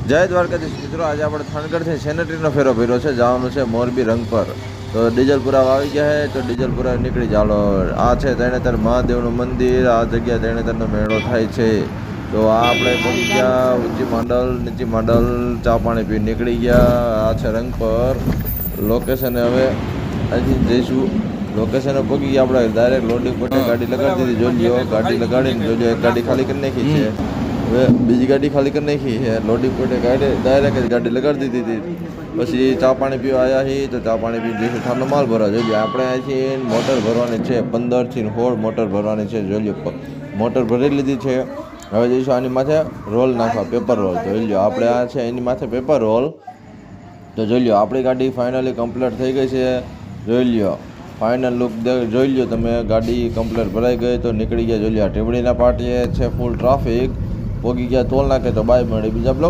જય દ્વારકાધીશ મિત્રો, આજે આપણે થાનગઢથી સેનેટરીનો ફેરો ભર્યો છે. જવાનું છે મોરબી રંગ પર. તો ડીઝલપુરા આવી ગયા છે, તો ડીઝલપુરા નીકળી ચાલો. આ છે તરણેતર મહાદેવનું મંદિર. આ જગ્યા તરણેતરનો મેળો થાય છે. તો આ આપણે પહોંચી ગયા ઊંચી માંડલ, નીચી માંડલ, ચા પાણી પી નીકળી ગયા. આ છે રંગ પર લોકેશન. હવે અહીંથી જઈશું લોકેશને પહોંચી ગયા. આપણે ડાયરેક્ટ લોડિંગ પોતે ગાડી લગાડી દીધી. જોઈ લો, ગાડી લગાડીને જોજો, એક ગાડી ખાલી કરી નાખી છે. હવે બીજી ગાડી ખાલી કરી નાખી છે. લોડિંગ પોતે ગાડી ડાયરેક્ટ જ ગાડી લગાડી દીધી હતી. પછી ચા પાણી પીવા આવ્યા છીએ, તો ચા પાણી પીને જઈશું થારનો માલ ભરવા. જોઈએ આપણે અહીંથી મોટર ભરવાની છે, 15થી 16 મોટર ભરવાની છે. જોઈ લો, મોટર ભરી લીધી છે. હવે જઈશું આની માથે રોલ નાખવા, પેપર રોલ. જોઈ લો, આપણે આ છે એની માથે પેપર રોલ. તો જોઈ લો, આપણી ગાડી ફાઇનલી કમ્પ્લીટ થઈ ગઈ છે. જોઈ લો, ફાઇનલ લુક જોઈ લો તમે. ગાડી કમ્પ્લીટ ભરાઈ ગઈ તો નીકળી ગયા. જોઈ લો, ટીબડીના પાટીએ છે ફૂલ ટ્રાફિક. પોગી ગયા ટોલ નાખે. તો બાય મળે બીજા બ્લોક.